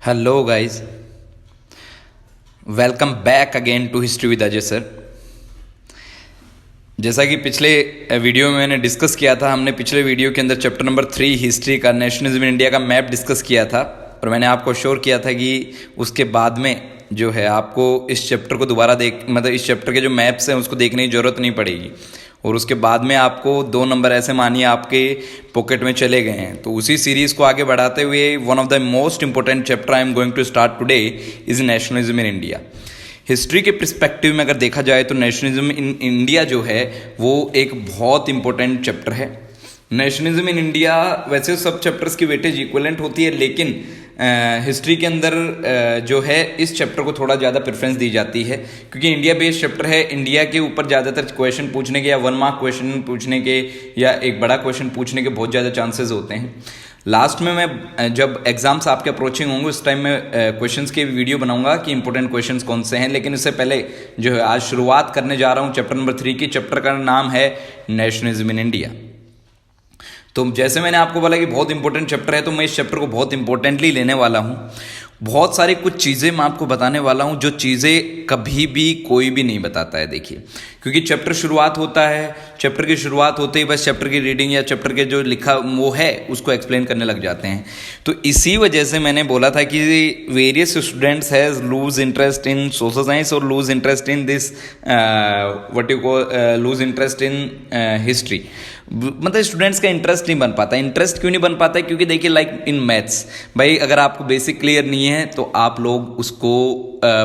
Hello guys, welcome back again to history with Ajay sir. जैसा कि पिछले वीडियो में मैंने डिस्कस किया था, हमने पिछले वीडियो के अंदर चैप्टर नंबर 3 हिस्ट्री का नेशनलिज्म इन इंडिया का मैप डिस्कस किया था और मैंने आपको श्योर किया था कि उसके बाद में जो है आपको इस चैप्टर को दोबारा इस चैप्टर के जो मैप्स हैं उसको देखने की ज़रूरत नहीं पड़ेगी और उसके बाद में आपको 2 नंबर ऐसे मानिए आपके पॉकेट में चले गए हैं। तो उसी सीरीज़ को आगे बढ़ाते हुए one of the most important chapter I am going to start today is nationalism in India. History के पर्सपेक्टिव में अगर देखा जाए तो नेशनलिज्म इन इंडिया जो है वो एक बहुत इंपॉर्टेंट चैप्टर है। नेशनलिज्म इन इंडिया वैसे सब चैप्टर्स की वेटेज इक्वलेंट होती है, लेकिन हिस्ट्री के अंदर जो है इस चैप्टर को थोड़ा ज़्यादा प्रेफरेंस दी जाती है क्योंकि इंडिया बेस्ड चैप्टर है। इंडिया के ऊपर ज़्यादातर क्वेश्चन पूछने के या 1 मार्क क्वेश्चन पूछने के या एक बड़ा क्वेश्चन पूछने के बहुत ज़्यादा चांसेस होते हैं। लास्ट में मैं जब एग्जाम्स आपके अप्रोचिंग होंगे उस टाइम में क्वेश्चंस के वीडियो बनाऊंगा कि इंपॉर्टेंट क्वेश्चंस कौन से हैं, लेकिन इससे पहले जो है आज शुरुआत करने जा रहा हूं चैप्टर नंबर 3 की। चैप्टर का नाम है नेशनलिज्म इन इंडिया। तो जैसे मैंने आपको बोला कि बहुत इंपॉर्टेंट चैप्टर है तो मैं इस चैप्टर को बहुत इंपॉर्टेंटली लेने वाला हूँ। बहुत सारी कुछ चीज़ें मैं आपको बताने वाला हूँ जो चीज़ें कभी भी कोई भी नहीं बताता है। देखिए, क्योंकि चैप्टर शुरुआत होता है, चैप्टर की शुरुआत होते ही बस चैप्टर की रीडिंग या चैप्टर के जो लिखा वो है उसको एक्सप्लेन करने लग जाते हैं। तो इसी वजह से मैंने बोला था कि various students has lose interest in social science और lose interest in this what you call lose interest in history. मतलब स्टूडेंट्स का इंटरेस्ट नहीं बन पाता। इंटरेस्ट क्यों नहीं बन पाता है? क्योंकि देखिए लाइक इन मैथ्स, भाई अगर आपको बेसिक क्लियर नहीं है तो आप लोग उसको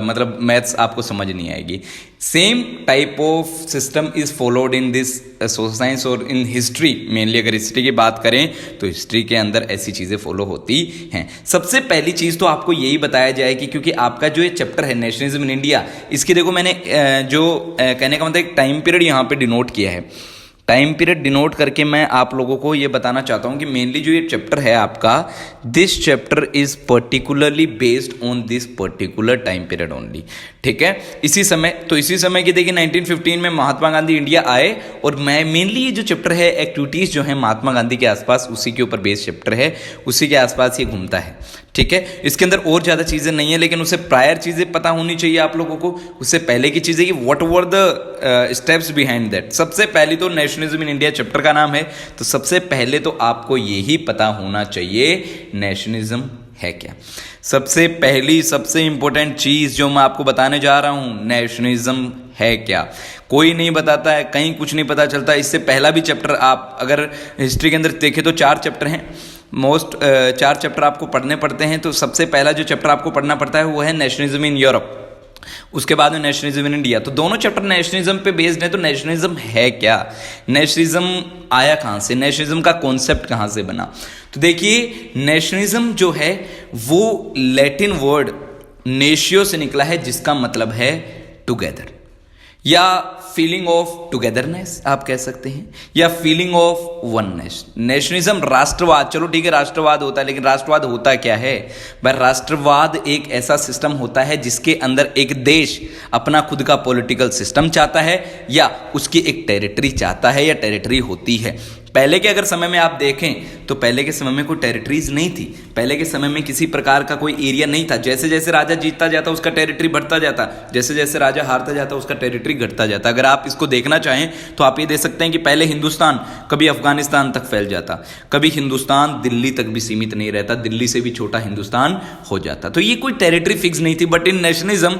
मतलब मैथ्स आपको समझ नहीं आएगी। Same type of system is followed in this social science और इन हिस्ट्री। मेनली अगर हिस्ट्री की बात करें तो हिस्ट्री के अंदर ऐसी चीज़ें फॉलो होती हैं। सबसे पहली चीज़ तो आपको यही बताया जाए कि क्योंकि आपका जो ये चैप्टर है नेशनलिज्म इन इंडिया, इसकी देखो मैंने जो कहने का मतलब एक टाइम पीरियड यहाँ पे डिनोट किया है। टाइम पीरियड डिनोट करके मैं आप लोगों को ये बताना चाहता हूँ कि मेनली जो ये चैप्टर है आपका, this chapter is particularly based on this particular time period only. ठीक है, इसी समय की देखिए 1915 में महात्मा गांधी इंडिया आए और मैं मेनली ये जो चैप्टर है एक्टिविटीज़ जो है महात्मा गांधी के आसपास उसी के ऊपर बेस्ड चैप्टर है, उसी के आसपास ये घूमता है। ठीक है, इसके अंदर और ज़्यादा चीज़ें नहीं है, लेकिन उससे प्रायर चीज़ें पता होनी चाहिए आप लोगों को। उससे पहले की चीज़ें कि what were the steps behind that. सबसे पहले तो नेशनलिज्म इन इंडिया चैप्टर का नाम है, तो सबसे पहले तो आपको यही पता होना चाहिए नेशनलिज्म है क्या। सबसे पहली सबसे इंपॉर्टेंट चीज़ जो मैं आपको बताने जा रहा हूँ, नेशनलिज्म है क्या। कोई नहीं बताता है, कहीं कुछ नहीं पता चलता। इससे पहला भी चैप्टर आप अगर हिस्ट्री के अंदर देखें तो 4 चैप्टर हैं। 4 चैप्टर आपको पढ़ने पड़ते हैं। तो सबसे पहला जो चैप्टर आपको पढ़ना पड़ता है वो है नेशनलिज्म इन यूरोप, उसके बाद में नेशनलिज्म इन इंडिया। तो दोनों चैप्टर नेशनलिज्म पे बेस्ड है। तो नेशनलिज्म है क्या, नेशनलिज्म आया कहाँ से, नेशनलिज्म का कॉन्सेप्ट कहाँ से बना। तो देखिए नेशनलिज्म जो है वो लैटिन वर्ड नेशियो से निकला है, जिसका मतलब है टुगेदर या फीलिंग ऑफ टुगेदरनेस आप कह सकते हैं, या फीलिंग ऑफ वननेस। नेशनलिज्म राष्ट्रवाद, चलो ठीक है राष्ट्रवाद होता है, लेकिन राष्ट्रवाद होता क्या है भाई? राष्ट्रवाद एक ऐसा सिस्टम होता है जिसके अंदर एक देश अपना खुद का पॉलिटिकल सिस्टम चाहता है या उसकी एक टेरिटरी चाहता है या टेरिटरी होती है। पहले के अगर समय में आप देखें तो पहले के समय में कोई टेरिटरीज नहीं थी। पहले के समय में किसी प्रकार का कोई एरिया नहीं था। जैसे जैसे राजा जीतता जाता उसका टेरिटरी बढ़ता जाता, जैसे जैसे राजा हारता जाता उसका टेरिटरी घटता जाता। अगर आप इसको देखना चाहें तो आप ये देख सकते हैं कि पहले हिंदुस्तान कभी अफगानिस्तान तक फैल जाता, कभी हिंदुस्तान दिल्ली तक भी सीमित नहीं रहता, दिल्ली से भी छोटा हिंदुस्तान हो जाता। तो ये कोई टेरिटरी फिक्स नहीं थी। बट इन नेशनलिज्म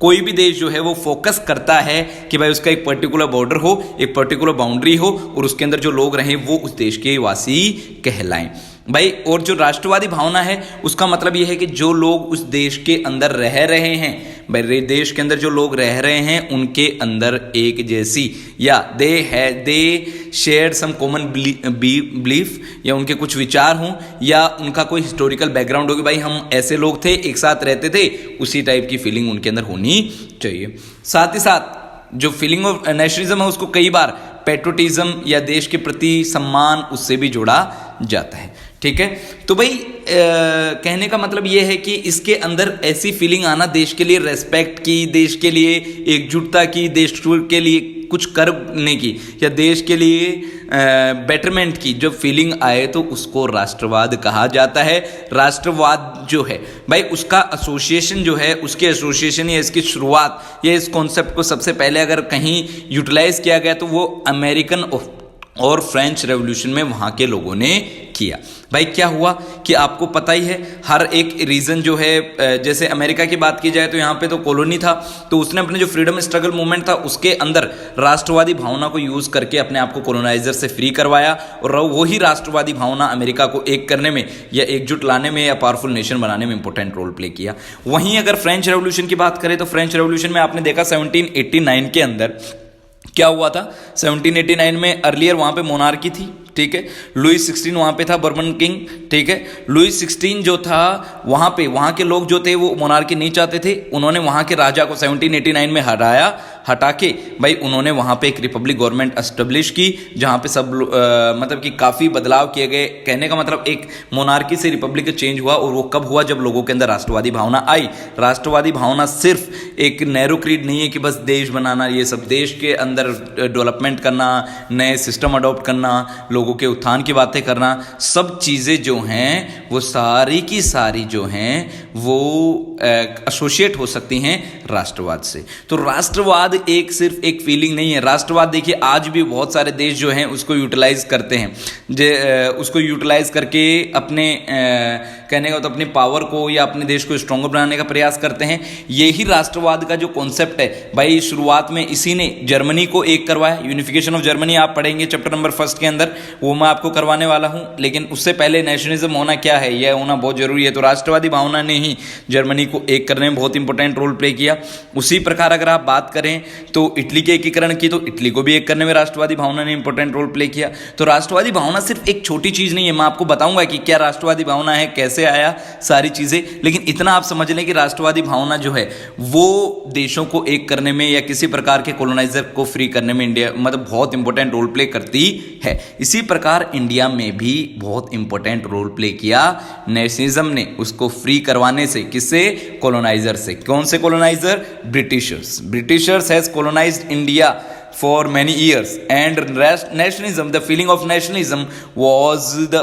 कोई भी देश जो है वो फोकस करता है कि भाई उसका एक पर्टिकुलर बॉर्डर हो, एक पर्टिकुलर बाउंड्री हो और उसके अंदर जो लोग रहें वो उस देश के वासी कहलाएं भाई। और जो राष्ट्रवादी भावना है उसका मतलब यह है कि जो लोग उस देश के अंदर रह रहे हैं भाई, देश के अंदर जो लोग रह रहे हैं उनके अंदर एक जैसी या दे शेयर सम कॉमन बिलीफ या उनके कुछ विचार हों या उनका कोई हिस्टोरिकल बैकग्राउंड हो कि भाई हम ऐसे लोग थे, एक साथ रहते थे, उसी टाइप की फीलिंग उनके अंदर होनी चाहिए। साथ ही साथ जो फीलिंग ऑफ नेशनलिज्म है उसको कई बार पेट्रोटिज्म या देश के प्रति सम्मान उससे भी जोड़ा जाता है। ठीक है, तो भाई कहने का मतलब ये है कि इसके अंदर ऐसी फीलिंग आना, देश के लिए रेस्पेक्ट की, देश के लिए एकजुटता की, देश के लिए कुछ करने की या देश के लिए बेटरमेंट की जो फीलिंग आए तो उसको राष्ट्रवाद कहा जाता है। राष्ट्रवाद जो है भाई उसका एसोसिएशन जो है, उसके एसोसिएशन या इसकी शुरुआत या इस कॉन्सेप्ट को सबसे पहले अगर कहीं यूटिलाइज किया गया तो वो अमेरिकन और फ्रेंच रेवोल्यूशन में वहाँ के लोगों ने किया। भाई क्या हुआ कि आपको पता ही है, हर एक रीजन जो है, जैसे अमेरिका की बात की जाए तो यहाँ पे तो कॉलोनी था, तो उसने अपने जो फ्रीडम स्ट्रगल मूवमेंट था उसके अंदर राष्ट्रवादी भावना को यूज करके अपने आप को कॉलोनाइजर से फ्री करवाया, और वही राष्ट्रवादी भावना अमेरिका को एक करने में या एकजुट लाने में या पावरफुल नेशन बनाने में इंपॉर्टेंट रोल प्ले किया। वहीं अगर फ्रेंच रेवोल्यूशन की बात करें तो फ्रेंच रेवोल्यूशन में आपने देखा 1789 के अंदर क्या हुआ था। 1789 में अर्लियर वहां पे मोनार्की थी, ठीक है। लुईस 16 वहां पे था, बर्बन किंग, ठीक है। लुईस 16 जो था वहां पे वहां के लोग जो थे वो मोनार्की नहीं चाहते थे, उन्होंने वहां के राजा को 1789 में हटा के भाई उन्होंने वहां पे एक रिपब्लिक गवर्नमेंट एस्टेब्लिश की, जहां पे सब मतलब कि काफी बदलाव किए गए। कहने का मतलब एक मोनार्की से रिपब्लिक चेंज हुआ, और वो कब हुआ जब लोगों के अंदर राष्ट्रवादी भावना आई। राष्ट्रवादी भावना सिर्फ एक नैरो क्रीड नहीं है कि बस देश बनाना, ये सब देश के अंदर डेवलपमेंट करना, नए सिस्टम अडॉप्ट करना, लोगों के उत्थान की बातें करना, सब चीजें जो हैं वो सारी की सारी जो हैं वो एसोसिएट हो सकती हैं राष्ट्रवाद से। तो राष्ट्रवाद एक सिर्फ एक फीलिंग नहीं है। राष्ट्रवाद देखिए आज भी बहुत सारे देश जो हैं उसको यूटिलाइज करते हैं, उसको यूटिलाइज करके अपने कहने का तो अपनी पावर को या अपने देश को स्ट्रॉन्गर बनाने का प्रयास करते हैं। यही राष्ट्रवाद का जो कॉन्सेप्ट है भाई, शुरुआत में इसी ने जर्मनी को एक करवाया। यूनिफिकेशन ऑफ जर्मनी आप पढ़ेंगे चैप्टर नंबर 1 के अंदर, वो मैं आपको करवाने वाला हूं। लेकिन उससे पहले नेशनलिज्म होना क्या है, यह होना बहुत जरूरी है। तो राष्ट्रवादी भावना ने ही जर्मनी को एक करने में बहुत इंपॉर्टेंट रोल प्ले किया। उसी प्रकार अगर आप बात करें तो इटली के एकीकरण की, तो इटली को भी एक करने में राष्ट्रवादी भावना ने इंपॉर्टेंट रोल प्ले किया। तो राष्ट्रवादी भावना सिर्फ एक छोटी चीज नहीं है, मैं आपको बताऊंगा कि क्या राष्ट्रवादी भावना है, कैसे आया, सारी चीजें। लेकिन इतना आप समझ लें कि राष्ट्रवादी भावना जो है वो देशों को एक करने में या किसी प्रकार के कॉलोनाइजर को फ्री करने में इंडिया मतलब बहुत इंपॉर्टेंट रोल प्ले करती है। इसी प्रकार इंडिया में भी बहुत इंपॉर्टेंट रोल प्ले किया नेशनलिज्म ने, उसको फ्री करवाने से। किससे? कॉलोनाइजर से। कौन से coloniser? Britishers has colonised India for many years, and nationalism, the feeling of nationalism was the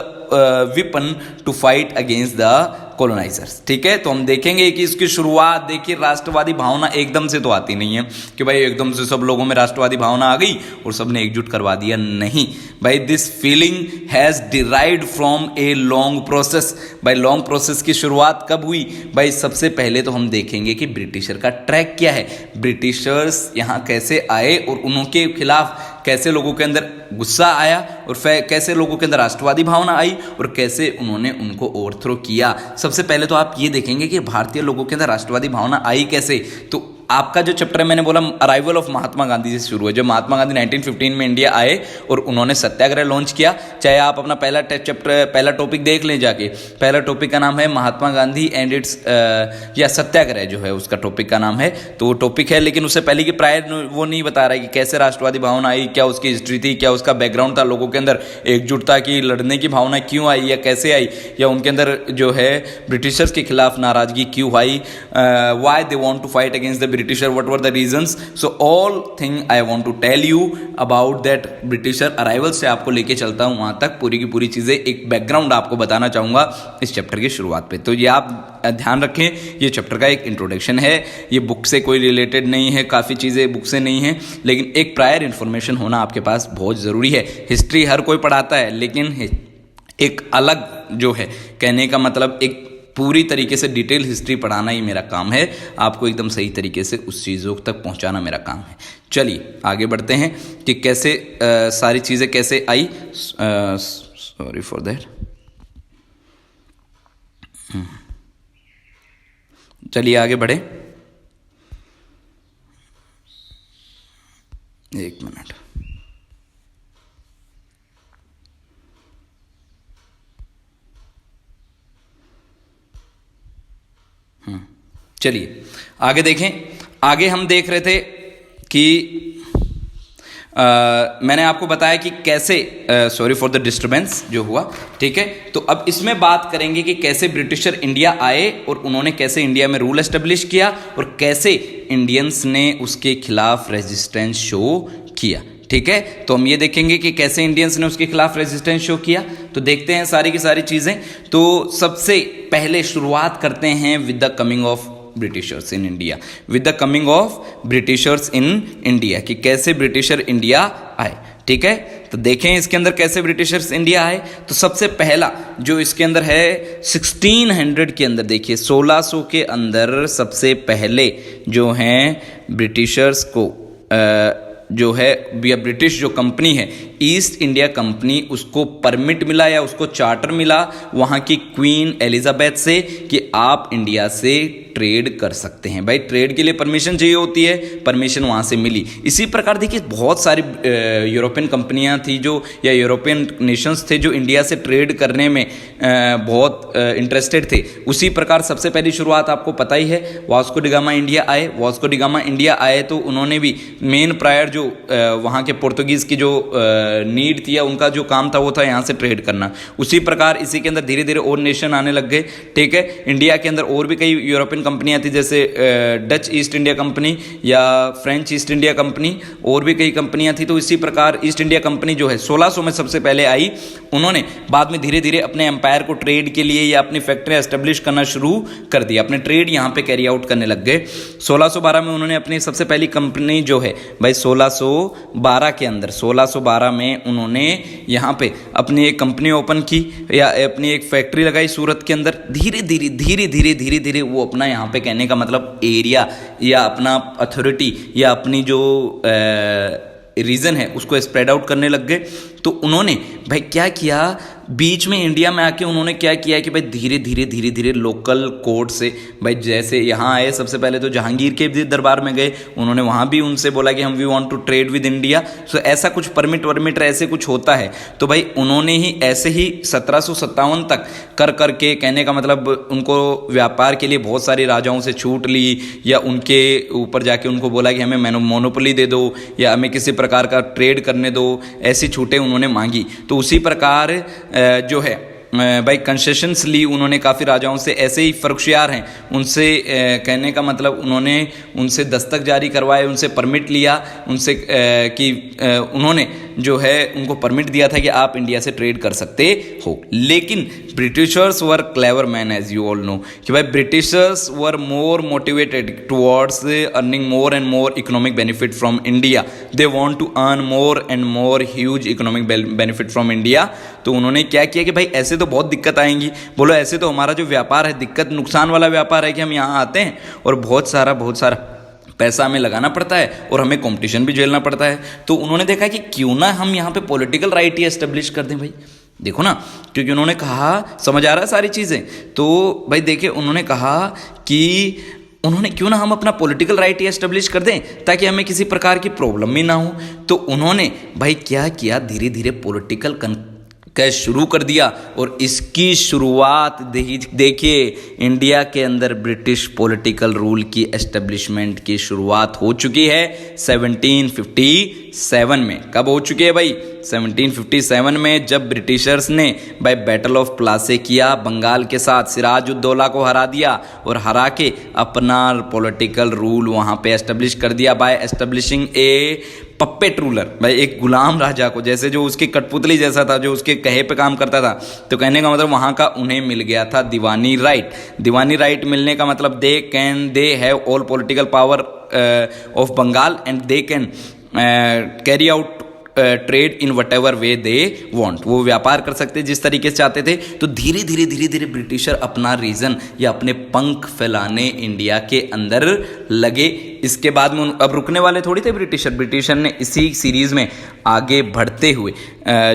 weapon to fight against the colonizers। ठीक है, तो हम देखेंगे कि इसकी शुरुआत देखिए, राष्ट्रवादी भावना एकदम से तो आती नहीं है कि भाई एकदम से सब लोगों में राष्ट्रवादी भावना आ गई और सबने एकजुट करवा दिया, नहीं भाई। This feeling has derived from a long process. भाई लॉन्ग प्रोसेस की शुरुआत कब हुई? भाई सबसे पहले तो हम देखेंगे कि ब्रिटिशर का ट्रैक क्या है, ब्रिटिशर्स यहाँ कैसे आए और उनके खिलाफ कैसे लोगों के अंदर गुस्सा आया और कैसे लोगों के अंदर राष्ट्रवादी भावना आई और कैसे उन्होंने उनको ओवरथ्रो किया। सबसे पहले तो आप ये देखेंगे कि भारतीय लोगों के अंदर राष्ट्रवादी भावना आई कैसे। तो आपका जो चैप्टर है मैंने बोला अराइवल ऑफ महात्मा गांधी से शुरू है। जब महात्मा गांधी 1915 में इंडिया आए और उन्होंने सत्याग्रह लॉन्च किया, चाहे आप अपना पहला टॉपिक देख लें जाके, पहला टॉपिक का नाम है महात्मा गांधी एंड इट्स या सत्याग्रह जो है उसका टॉपिक का नाम है, तो वो टॉपिक है। लेकिन उससे पहले की प्रायर वो नहीं बता रहा है कि कैसे राष्ट्रवादी भावना आई, क्या उसकी हिस्ट्री थी, क्या उसका बैकग्राउंड था, लोगों के अंदर एकजुटता की लड़ने की भावना क्यों आई या कैसे आई, या उनके अंदर जो है ब्रिटिशर्स के खिलाफ नाराजगी क्यों आई, why they want to fight against the Britisher, what were the reasons? So all thing I want to tell you about that Britisher arrival से आपको लेके चलता हूँ वहाँ तक, पूरी की पूरी चीज़ें, एक बैकग्राउंड आपको बताना चाहूँगा इस चैप्टर की शुरुआत पे। तो ये आप ध्यान रखें, ये चैप्टर का एक इंट्रोडक्शन है, ये बुक से कोई रिलेटेड नहीं है, काफ़ी चीज़ें बुक से नहीं है, लेकिन एक प्रायर इन्फॉर्मेशन होना आपके पास बहुत ज़रूरी है। हिस्ट्री हर कोई पढ़ाता है, लेकिन एक अलग जो है कहने का मतलब एक पूरी तरीके से डिटेल हिस्ट्री पढ़ाना ही मेरा काम है, आपको एकदम सही तरीके से उस चीज़ों तक पहुंचाना मेरा काम है। चलिए आगे बढ़ते हैं कि कैसे सारी चीज़ें कैसे आई। Sorry for that. चलिए आगे बढ़े, एक मिनट। चलिए आगे देखें। आगे हम देख रहे थे कि मैंने आपको बताया कि कैसे सॉरी फॉर द डिस्टर्बेंस जो हुआ, ठीक है। तो अब इसमें बात करेंगे कि कैसे ब्रिटिशर इंडिया आए और उन्होंने कैसे इंडिया में रूल एस्टेब्लिश किया और कैसे इंडियंस ने उसके खिलाफ रेजिस्टेंस शो किया। ठीक है, तो हम ये देखेंगे कि कैसे इंडियंस ने उसके खिलाफ रेजिस्टेंस शो किया। तो देखते हैं सारी की सारी चीज़ें। तो सबसे पहले शुरुआत करते हैं with the coming of Britishers in India, with the coming of Britishers in India, कि कैसे ब्रिटिशर इंडिया आए। ठीक है, तो देखें इसके अंदर कैसे ब्रिटिशर्स इंडिया आए। तो सबसे पहला जो इसके अंदर है 1600 के अंदर, देखिए 1600 के अंदर सबसे पहले जो हैं ब्रिटिशर्स को जो है ब्रिटिश जो कंपनी है ईस्ट इंडिया कंपनी, उसको परमिट मिला या उसको चार्टर मिला वहाँ की क्वीन एलिजाबेथ से कि आप इंडिया से ट्रेड कर सकते हैं। भाई ट्रेड के लिए परमिशन चाहिए होती है, परमिशन वहाँ से मिली। इसी प्रकार देखिए बहुत सारी यूरोपियन कंपनियाँ थी जो, या यूरोपियन नेशंस थे जो इंडिया से ट्रेड करने में बहुत इंटरेस्टेड थे। उसी प्रकार सबसे पहली शुरुआत आपको पता ही है, वास्को डी गामा इंडिया आए। वास्को डी गामा इंडिया आए तो उन्होंने भी मेन प्रायर जो वहाँ के पुर्तगीज़ की जो नीड थी या उनका जो काम था वो था यहाँ से ट्रेड करना। उसी प्रकार इसी के अंदर धीरे धीरे और नेशन आने लग गए। ठीक है, इंडिया के अंदर और भी कई यूरोपियन कंपनियां थी, जैसे डच ईस्ट इंडिया कंपनी या फ्रेंच ईस्ट इंडिया कंपनी, और भी कई कंपनियां थी। तो इसी प्रकार ईस्ट इंडिया कंपनी जो है 1600 में सबसे पहले आई। उन्होंने बाद में धीरे धीरे अपने एम्पायर को ट्रेड के लिए या अपनी फैक्ट्री एस्टेब्लिश करना शुरू कर दिया, अपने ट्रेड यहाँ पे कैरी आउट करने लग गए। 1612 में उन्होंने अपनी सबसे पहली कंपनी जो है भाई 1612 के अंदर 1612 में उन्होंने यहाँ पे अपनी एक कंपनी ओपन की या अपनी एक फैक्ट्री लगाई सूरत के अंदर। धीरे धीरे वो अपना यहाँ पे कहने का मतलब एरिया या अपना अथॉरिटी या अपनी जो रीजन है उसको स्प्रेड आउट करने लग गए। तो उन्होंने भाई क्या किया, बीच में इंडिया में आके उन्होंने क्या किया कि भाई धीरे धीरे लोकल कोर्ट से, भाई जैसे यहाँ आए सबसे पहले तो जहांगीर के भी दरबार में गए, उन्होंने वहाँ भी उनसे बोला कि हम we want to trade with India. So ऐसा कुछ परमिट ऐसे कुछ होता है। तो भाई उन्होंने ही ऐसे ही 1757 तक कर करके, कहने का मतलब उनको व्यापार के लिए बहुत सारी राजाओं से छूट ली या उनके ऊपर जाके उनको बोला कि हमें मोनोपोली दे दो या हमें किसी प्रकार का ट्रेड करने दो, ऐसी छूटें उन्होंने मांगी। तो उसी प्रकार जो है भाई कंसेशंस ली उन्होंने काफ़ी राजाओं से, ऐसे ही फर्रुखशियार हैं उनसे कहने का मतलब उन्होंने उनसे दस्तक जारी करवाए, उनसे परमिट लिया उनसे कि उन्होंने जो है उनको परमिट दिया था कि आप इंडिया से ट्रेड कर सकते हो। लेकिन Britishers were clever man as you all know, कि भाई Britishers were more motivated towards earning more and more economic benefit from India. They want to earn more and more huge economic benefit from India. तो उन्होंने क्या किया कि भाई ऐसे तो बहुत दिक्कत आएंगी, बोलो ऐसे तो हमारा जो व्यापार है दिक्कत नुकसान वाला व्यापार है कि हम यहाँ आते हैं और बहुत सारा पैसा हमें लगाना पड़ता है और हमें कंपटीशन भी झेलना पड़ता है। तो उन्होंने देखा कि क्यों ना हम यहाँ पे पॉलिटिकल राइट ही एस्टेब्लिश कर दें। भाई देखो ना, क्योंकि उन्होंने कहा, समझ आ रहा है सारी चीज़ें। तो भाई देखिए उन्होंने कहा कि उन्होंने क्यों ना हम अपना पॉलिटिकल राइट ही एस्टेब्लिश कर दें ताकि हमें किसी प्रकार की प्रॉब्लम भी ना हो। तो उन्होंने भाई क्या किया, धीरे धीरे पॉलिटिकल कैश शुरू कर दिया। और इसकी शुरुआत देखिए इंडिया के अंदर ब्रिटिश पॉलिटिकल रूल की एस्टेब्लिशमेंट की शुरुआत हो चुकी है 1757 में। कब हो चुकी है भाई? 1757 में, जब ब्रिटिशर्स ने बाय बैटल ऑफ प्लासी किया, बंगाल के साथ सिराजुद्दौला को हरा दिया और हरा के अपना पॉलिटिकल रूल वहाँ पे एस्टेब्लिश कर दिया बाय एस्टेब्लिशिंग ए पपेट रूलर। भाई एक गुलाम राजा को, जैसे जो उसकी कठपुतली जैसा था, जो उसके कहे पे काम करता था। तो कहने का मतलब वहाँ का उन्हें मिल गया था दीवानी राइट। दीवानी राइट मिलने का मतलब they have all political power of Bengal and they can carry out trade in whatever way they want. वो व्यापार कर सकते जिस तरीके से चाहते थे। तो धीरे धीरे ब्रिटिशर अपना रीजन या अपने पंख फैलाने इंडिया के अंदर लगे। इसके बाद में अब रुकने वाले थोड़ी थे ब्रिटिशर ने इसी सीरीज में आगे बढ़ते हुए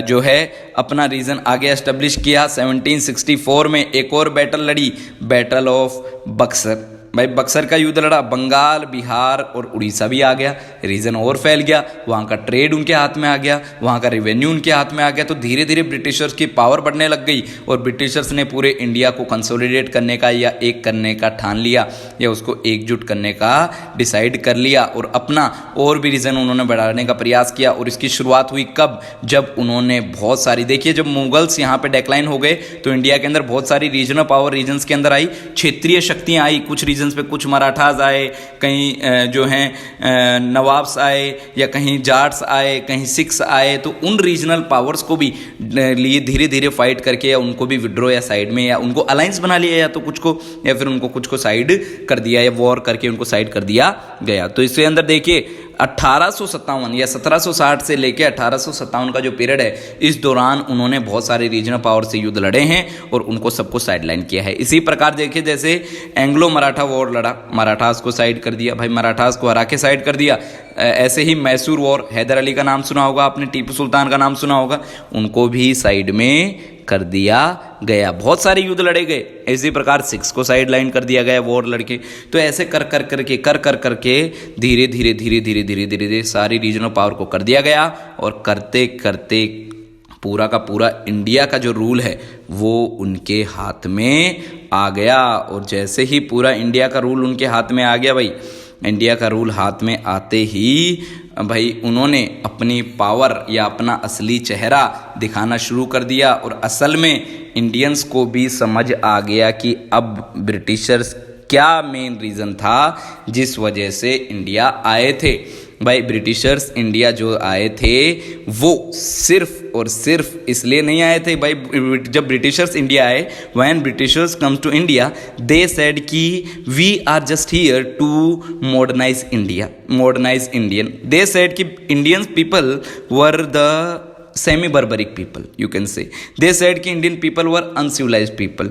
जो है अपना रीजन आगे एस्टेब्लिश किया। 1764 में एक और बैटल लड़ी, बैटल ऑफ बक्सर। भाई बक्सर का युद्ध लड़ा, बंगाल, बिहार और उड़ीसा भी आ गया, रीजन और फैल गया, वहाँ का ट्रेड उनके हाथ में आ गया, वहाँ का रेवेन्यू उनके हाथ में आ गया। तो धीरे धीरे ब्रिटिशर्स की पावर बढ़ने लग गई और ब्रिटिशर्स ने पूरे इंडिया को कंसोलिडेट करने का या एक करने का ठान लिया या उसको एकजुट करने का डिसाइड कर लिया और अपना और भी रीजन उन्होंने बढ़ाने का प्रयास किया। और इसकी शुरुआत हुई कब? जब उन्होंने बहुत सारी, देखिए जब मुगल्स यहाँ पे डिक्लाइन हो गए तो इंडिया के अंदर बहुत सारी रीजनल पावर रीजन्स के अंदर आई, क्षेत्रीय शक्तियाँ आई कुछ रीजन रीजन्स पे, कुछ मराठास आए, कहीं जो हैं नवाब्स आए, या कहीं जाट्स आए, कहीं सिख्स आए, तो उन रीजनल पावर्स को भी लिए धीरे धीरे फाइट करके या उनको भी विड्रॉ या साइड में, या उनको अलायंस बना लिया, या तो कुछ को, या फिर उनको कुछ को साइड कर दिया, या वॉर करके उनको साइड कर दिया गया। तो इसके अंदर देखिए 1857 या 1760 से लेके 1857 का जो पीरियड है, इस दौरान उन्होंने बहुत सारे रीजनल पावर से युद्ध लड़े हैं और उनको सबको साइडलाइन किया है। इसी प्रकार देखिए जैसे एंग्लो मराठा वॉर लड़ा, मराठास को साइड कर दिया, भाई मराठास को हरा के साइड कर दिया। ऐसे ही मैसूर वॉर, हैदर अली का नाम सुना होगा आपने, टीपू सुल्तान का नाम सुना होगा, उनको भी साइड में कर दिया गया। बहुत सारे युद्ध लड़े गए। इसी प्रकार सिक्स को साइड लाइन कर दिया गया वॉर लड़के। तो ऐसे कर करके धीरे धीरे सारी रीजनल पावर को कर दिया गया, और करते करते पूरा का पूरा इंडिया का जो रूल है वो उनके हाथ में आ गया। और जैसे ही पूरा इंडिया का रूल उनके हाथ में आ गया भाई, इंडिया का रूल हाथ में आते ही भाई उन्होंने अपनी पावर या अपना असली चेहरा दिखाना शुरू कर दिया। और असल में इंडियंस को भी समझ आ गया कि अब ब्रिटिशर्स क्या मेन रीज़न था जिस वजह से इंडिया आए थे। भाई ब्रिटिशर्स इंडिया जो आए थे वो सिर्फ और सिर्फ इसलिए नहीं आए थे। भाई जब ब्रिटिशर्स इंडिया आए, when Britishers comes to India, they said कि we are just here to modernise India, modernise Indian. They said कि Indian people were the semi-barbaric people, you can say. They said कि Indian people were uncivilized people.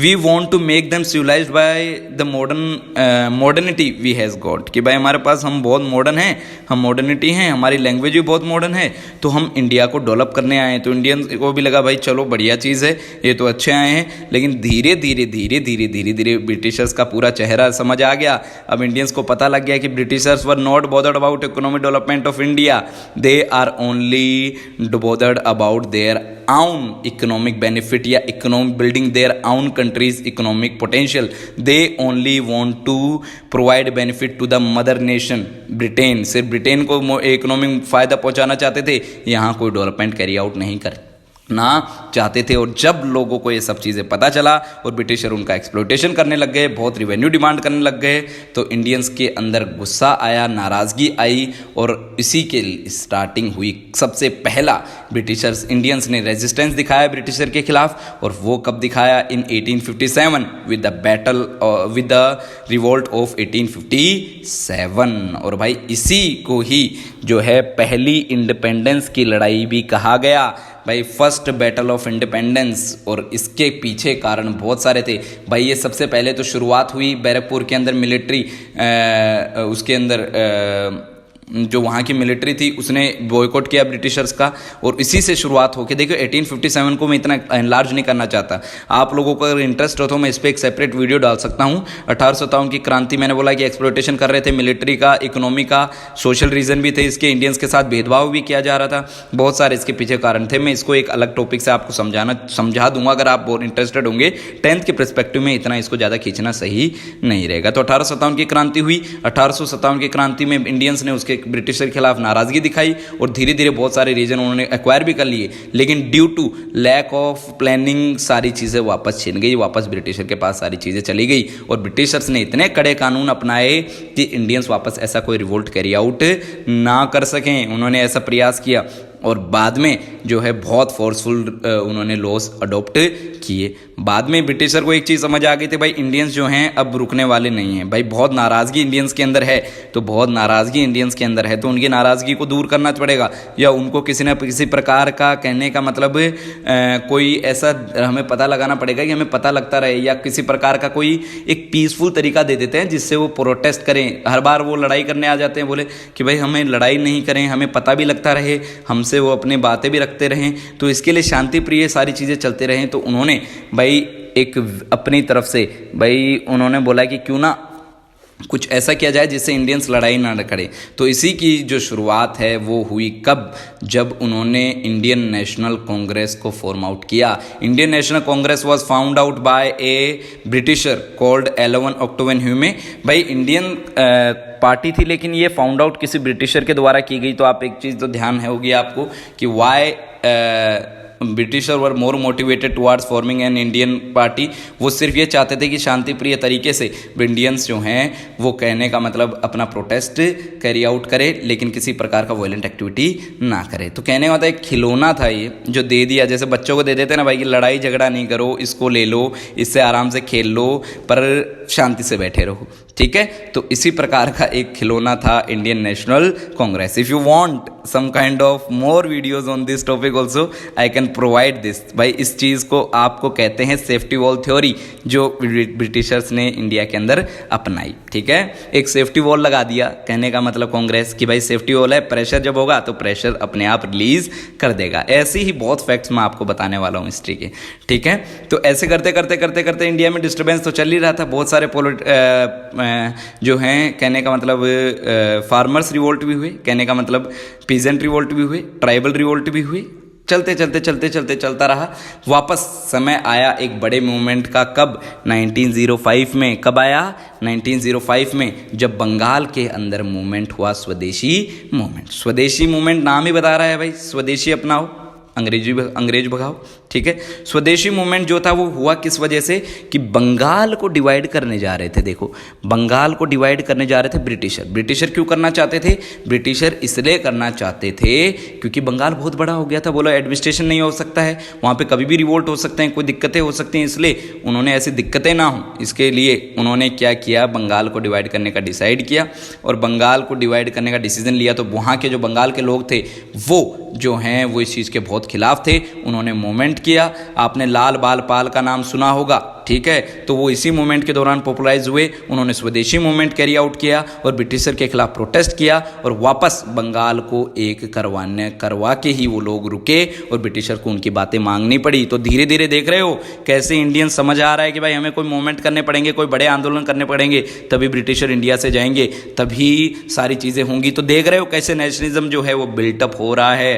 We want to make them civilized by the modernity we has got. कि भाई हमारे पास, हम बहुत modern हैं, हम modernity हैं, हमारी लैंग्वेज भी बहुत मॉडर्न है, तो हम इंडिया को डेवलप करने आए हैं। तो इंडियन को भी लगा भाई चलो बढ़िया चीज़ है, ये तो अच्छे आए हैं। लेकिन धीरे धीरे ब्रिटिशर्स का पूरा चेहरा समझ आ गया। अब इंडियंस को पता लग गया कि Britishers were not bothered about economic development of India, they are only bothered about their own economic benefit या economic building their own country's economic potential. They only want to provide benefit to the mother nation Britain. सिर्फ Britain को economic फ़ायदा पहुंचाना चाहते थे, यहाँ कोई development carry out नहीं ना चाहते थे। और जब लोगों को ये सब चीज़ें पता चला और ब्रिटिशर उनका एक्सप्लॉयटेशन करने लग गए, बहुत रिवेन्यू डिमांड करने लग गए, तो इंडियंस के अंदर गुस्सा आया, नाराज़गी आई, और इसी के स्टार्टिंग हुई। सबसे पहला ब्रिटिशर्स, इंडियंस ने रेजिस्टेंस दिखाया ब्रिटिशर के खिलाफ, और वो कब दिखाया? इन 1857 with the battle with the revolt of 1857। और भाई इसी को ही जो है पहली इंडिपेंडेंस की लड़ाई भी कहा गया। भाई फर्स्ट बैटल ऑफ इंडिपेंडेंस। और इसके पीछे कारण बहुत सारे थे भाई। ये सबसे पहले तो शुरुआत हुई बैरकपुर के अंदर, मिलिट्री उसके अंदर जो वहाँ की मिलिट्री थी उसने बॉयकॉट किया ब्रिटिशर्स का, और इसी से शुरुआत होकर देखो 1857 को मैं इतना एनलार्ज नहीं करना चाहता। आप लोगों को अगर इंटरेस्ट हो तो मैं इस पर एक सेपरेट वीडियो डाल सकता हूँ। 1857 की क्रांति, मैंने बोला कि एक्सप्लॉयटेशन कर रहे थे मिलिट्री का, इकोनॉमी का, सोशल रीज़न भी थे इसके, इंडियंस के साथ भेदभाव भी किया जा रहा था, बहुत सारे इसके पीछे कारण थे। मैं इसको एक अलग टॉपिक से आपको समझा दूंगा अगर आप बहुत इंटरेस्टेड होंगे। 10th के परस्पेक्टिव में इतना इसको ज़्यादा खींचना सही नहीं रहेगा। तो 1857 की क्रांति हुई। 1857 की क्रांति में इंडियंस ने उसके ब्रिटिशर के खिलाफ नाराजगी दिखाई, और धीरे धीरे बहुत सारे रीजन उन्होंने एक्वायर भी कर लिए। लेकिन due to lack of planning सारी चीज़ें वापस छिन गई, वापस ब्रिटिशर के पास सारी चीज़ें चली गई, और ब्रिटिशर्स ने इतने कड़े कानून अपनाए कि इंडियंस वापस ऐसा कोई रिवोल्ट कैरी आउट ना कर सकें। उन्होंने ऐसा प्रयास किया, और बाद में जो है बहुत फोर्सफुल उन्होंने लॉस अडॉप्ट किए। बाद में ब्रिटिशर को एक चीज़ समझ आ गई थी, भाई इंडियंस जो हैं अब रुकने वाले नहीं हैं। भाई बहुत नाराज़गी इंडियंस के अंदर है, तो बहुत नाराज़गी इंडियंस के अंदर है, तो उनकी नाराज़गी को दूर करना पड़ेगा, या उनको किसी न किसी प्रकार का, कहने का मतलब कोई ऐसा हमें पता लगाना पड़ेगा कि हमें पता लगता रहे, या किसी प्रकार का कोई एक पीसफुल तरीका दे देते हैं जिससे वो प्रोटेस्ट करें। हर बार वो लड़ाई करने आ जाते हैं, बोले कि भाई हमें लड़ाई नहीं करें, हमें पता भी लगता रहे, हमसे वो अपने बातें भी रखते रहें, तो इसके लिए शांति प्रिय सारी चीज़ें चलते रहें। तो उन्होंने भाई एक अपनी तरफ से भाई उन्होंने बोला कि क्यों ना कुछ ऐसा किया जाए जिससे इंडियंस लड़ाई ना करें। तो इसी की जो शुरुआत है वो हुई कब? जब उन्होंने इंडियन नेशनल कांग्रेस को फॉर्म आउट किया। Indian National Congress was found out by a Britisher called Allan Octavian Hume. भाई इंडियन पार्टी थी, लेकिन ये फाउंड आउट किसी ब्रिटिशर के द्वारा की गई। तो आप एक चीज़ तो ध्यान होगी आपको कि why Britisher were more motivated towards forming an Indian party. वो सिर्फ ये चाहते थे कि शांति प्रिय तरीके से इंडियंस जो हैं वो कहने का मतलब अपना प्रोटेस्ट कैरी आउट करे, लेकिन किसी प्रकार का वायलेंट एक्टिविटी ना करे। तो कहने का मतलब एक खिलौना था ये जो दे दिया, जैसे बच्चों को दे देते ना भाई कि लड़ाई झगड़ा नहीं करो, इसको ले लो, इससे आराम से खेल लो, पर शांति से बैठे रहो, ठीक है। तो इसी प्रकार का एक खिलौना था Indian National Congress. If you want some kind of more videos on this topic also I can provide this. भाई इस चीज़ को आपको कहते हैं सेफ्टी वॉल थ्योरी, जो ब्रिटिशर्स ने इंडिया के अंदर अपनाई, ठीक है। एक सेफ्टी वॉल लगा दिया, कहने का मतलब कांग्रेस की भाई सेफ्टी वॉल है, प्रेशर जब होगा तो प्रेशर अपने आप रिलीज कर देगा। ऐसे ही बहुत फैक्ट्स मैं आपको बताने वाला हूँ हिस्ट्री के, ठीक है। तो ऐसे करते करते करते करते इंडिया में डिस्टर्बेंस तो चल ही रहा था। बहुत सारे जो हैं कहने का मतलब फार्मर्स रिवोल्ट भी हुए, कहने का मतलब पीजेंट रिवोल्ट भी हुए, ट्राइबल रिवोल्ट भी हुए। चलते चलते चलते चलते चलता रहा। वापस समय आया एक बड़े मूवमेंट का, कब? 1905 में। कब आया? 1905 में, जब बंगाल के अंदर मूवमेंट हुआ, स्वदेशी मूवमेंट। स्वदेशी मूवमेंट नाम ही बता रहा है भाई, स्वदेशी अपनाओ, अंग्रेज भगाओ, ठीक है। स्वदेशी मूवमेंट जो था वो हुआ किस वजह से कि बंगाल को डिवाइड करने जा रहे थे। देखो, बंगाल को डिवाइड करने जा रहे थे ब्रिटिशर क्यों करना चाहते थे? ब्रिटिशर इसलिए करना चाहते थे क्योंकि बंगाल बहुत बड़ा हो गया था। बोलो एडमिनिस्ट्रेशन नहीं हो सकता है वहाँ पे, कभी भी रिवोल्ट हो सकते हैं, कोई दिक्कतें हो सकती हैं, इसलिए उन्होंने ऐसी दिक्कतें ना हो इसके लिए उन्होंने क्या किया, बंगाल को डिवाइड करने का डिसाइड किया। और बंगाल को डिवाइड करने का डिसीजन लिया तो वहाँ के जो बंगाल के लोग थे वो जो हैं वो इस चीज़ के बहुत खिलाफ थे। उन्होंने मूवमेंट किया। आपने लाल बाल पाल का नाम सुना होगा, ठीक है। तो वो इसी मूवमेंट के दौरान पॉपुलराइज हुए। उन्होंने स्वदेशी मूवमेंट कैरी आउट किया और ब्रिटिशर के खिलाफ प्रोटेस्ट किया और वापस बंगाल को एक करवा के ही वो लोग रुके और ब्रिटिशर को उनकी बातें मांगनी पड़ी। तो धीरे धीरे देख रहे हो कैसे इंडियन समझ आ रहा है कि भाई हमें कोई मूवमेंट करने पड़ेंगे, कोई बड़े आंदोलन करने पड़ेंगे, तभी ब्रिटिशर इंडिया से जाएंगे, तभी सारी चीज़ें होंगी। तो देख रहे हो कैसे नेशनलिज्म जो है वो बिल्टअप हो रहा है।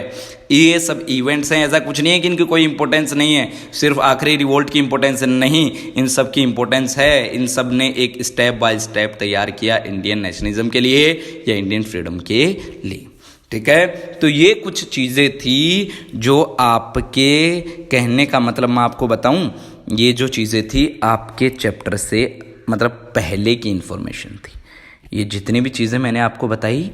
ये सब इवेंट्स हैं, ऐसा कुछ नहीं है कि इनकी कोई इंपॉर्टेंस नहीं है, सिर्फ आखिरी रिवोल्ट की इंपॉर्टेंस नहीं, इन सब की इंपॉर्टेंस है। इन सब ने एक स्टेप बाय स्टेप तैयार किया इंडियन नेशनलिज्म के लिए या इंडियन फ्रीडम के लिए, ठीक है। तो ये कुछ चीज़ें थी जो आपके कहने का मतलब मैं आपको बताऊं, ये जो चीज़ें थी आपके चैप्टर से मतलब पहले की इंफॉर्मेशन थी। ये जितनी भी चीज़ें मैंने आपको बताई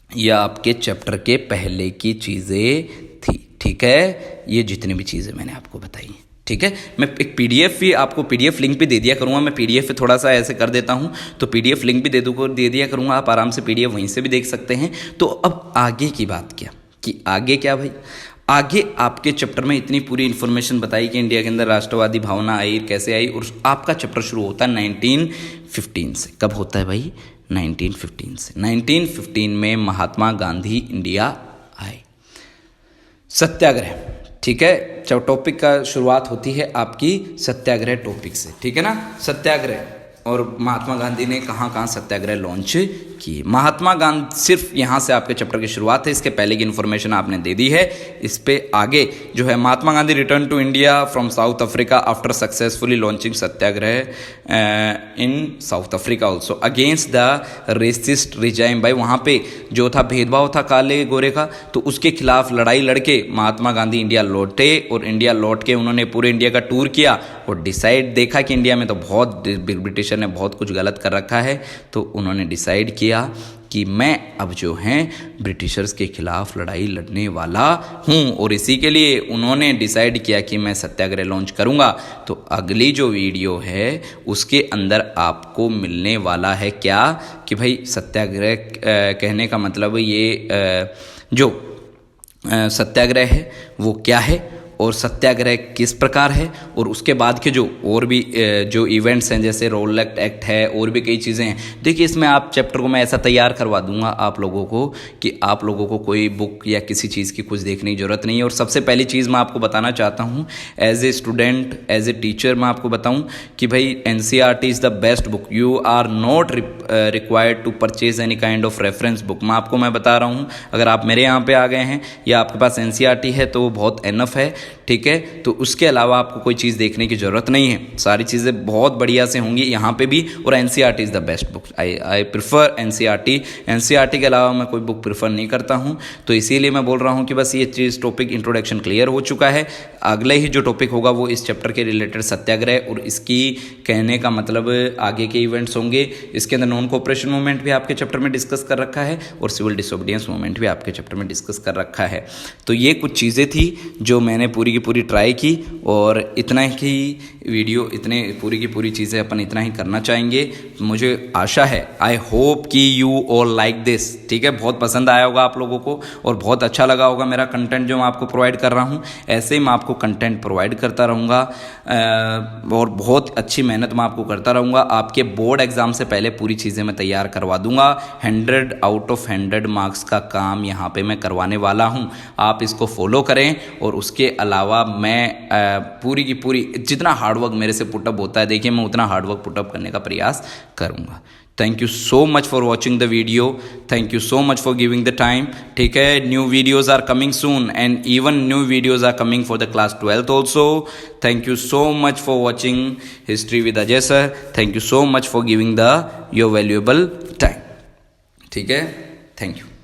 ये आपके चैप्टर के पहले की चीज़ें थी, ठीक है। ये जितनी भी चीज़ें मैंने आपको बताई, ठीक है। मैं एक पीडीएफ भी आपको पीडीएफ लिंक भी दे दिया करूँगा। मैं पीडीएफ पे थोड़ा सा ऐसे कर देता हूँ तो पीडीएफ लिंक भी दे दिया करूँगा, आप आराम से पीडीएफ वहीं से भी देख सकते हैं। तो अब आगे की बात क्या कि आगे क्या भाई, आगे आपके चैप्टर में इतनी पूरी इन्फॉर्मेशन बताई कि इंडिया के अंदर राष्ट्रवादी भावना आई, कैसे आई, और आपका चैप्टर शुरू होता है 1915 से। कब होता है भाई? 1915 से। 1915 में महात्मा गांधी इंडिया आए। सत्याग्रह, ठीक है। टॉपिक का शुरुआत होती है आपकी सत्याग्रह टॉपिक से, ठीक है ना। सत्याग्रह और महात्मा गांधी ने कहाँ कहाँ सत्याग्रह लॉन्च किए। महात्मा गांधी सिर्फ यहाँ से आपके चैप्टर की शुरुआत है, इसके पहले की इन्फॉर्मेशन आपने दे दी है। इस पे आगे जो है Mahatma Gandhi return to India from South Africa after successfully launching satyagraha in South Africa also against the racist regime. भाई वहाँ पे जो था भेदभाव था काले गोरे का, तो उसके खिलाफ लड़ाई लड़के महात्मा गांधी इंडिया लौटे और इंडिया लौट के उन्होंने पूरे इंडिया का टूर किया और डिसाइड देखा कि इंडिया में तो बहुत ब्रिटिशर ने बहुत कुछ गलत कर रखा है। तो उन्होंने डिसाइड किया कि मैं अब जो हैं ब्रिटिशर्स के खिलाफ लड़ाई लड़ने वाला हूँ और इसी के लिए उन्होंने डिसाइड किया कि मैं सत्याग्रह लॉन्च करूँगा। तो अगली जो वीडियो है उसके अंदर आपको मिलने वाला है क्या कि भाई सत्याग्रह कहने का मतलब ये जो सत्याग्रह है वो क्या है और सत्याग्रह किस प्रकार है, और उसके बाद के जो और भी जो इवेंट्स हैं जैसे रोलैक्ट एक्ट है और भी कई चीज़ें हैं। देखिए इसमें आप चैप्टर को मैं ऐसा तैयार करवा दूंगा आप लोगों को कि आप लोगों को कोई बुक या किसी चीज़ की कुछ देखने की ज़रूरत नहीं है। और सबसे पहली चीज़ मैं आपको बताना चाहता हूँ as a student, as a teacher, मैं आपको बताऊँ कि भाई NCERT is the best book. You are not required to purchase any kind of reference book. मैं बता रहा हूँ, अगर आप मेरे यहाँ पे आ गए हैं या आपके पास NCERT है तो वो बहुत एनफ है। ठीक है। तो उसके अलावा आपको कोई चीज़ देखने की ज़रूरत नहीं है, सारी चीज़ें बहुत बढ़िया से होंगी यहाँ पे भी। और NCERT is the best book, I prefer NCERT के अलावा मैं कोई बुक प्रिफर नहीं करता हूँ। तो इसीलिए मैं बोल रहा हूँ कि बस ये चीज़ टॉपिक इंट्रोडक्शन क्लियर हो चुका है। अगले ही जो टॉपिक होगा वो इस चैप्टर के रिलेटेड सत्याग्रह और इसकी कहने का मतलब आगे के इवेंट्स होंगे। इसके अंदर नॉन कोऑपरेशन मूवमेंट भी आपके चैप्टर में डिस्कस कर रखा है और सिविल डिसोबीडियंस मूवमेंट भी आपके चैप्टर में डिस्कस कर रखा है। तो ये कुछ चीज़ें थी जो मैंने पूरी की पूरी ट्राई की, और इतना ही वीडियो, इतने पूरी की पूरी चीज़ें अपन इतना ही करना चाहेंगे। मुझे आशा है, आई होप कि यू ऑल लाइक दिस, ठीक है। बहुत पसंद आया होगा आप लोगों को और बहुत अच्छा लगा होगा मेरा कंटेंट जो मैं आपको प्रोवाइड कर रहा हूँ। ऐसे ही मैं आपको कंटेंट प्रोवाइड करता रहूँगा और बहुत अच्छी मेहनत मैं आपको करता रहूँगा। आपके बोर्ड एग्ज़ाम से पहले पूरी चीज़ें मैं तैयार करवा दूँगा। 100 आउट ऑफ 100 मार्क्स का काम यहाँ पे मैं करवाने वाला हूँ। आप इसको फॉलो करें। और उसके अलावा मैं पूरी की पूरी जितना हार्डवर्क मेरे से पुटअप होता है, देखिए मैं उतना हार्डवर्क पुटअप करने का प्रयास करूँगा। Thank you so much for watching the video, thank you so much for giving the time, ठीक है। New videos are coming soon and even new videos are coming for the class 12th also. Thank you so much for watching history with Ajay sir, thank you so much for giving the your valuable time, ठीक है। Thank you.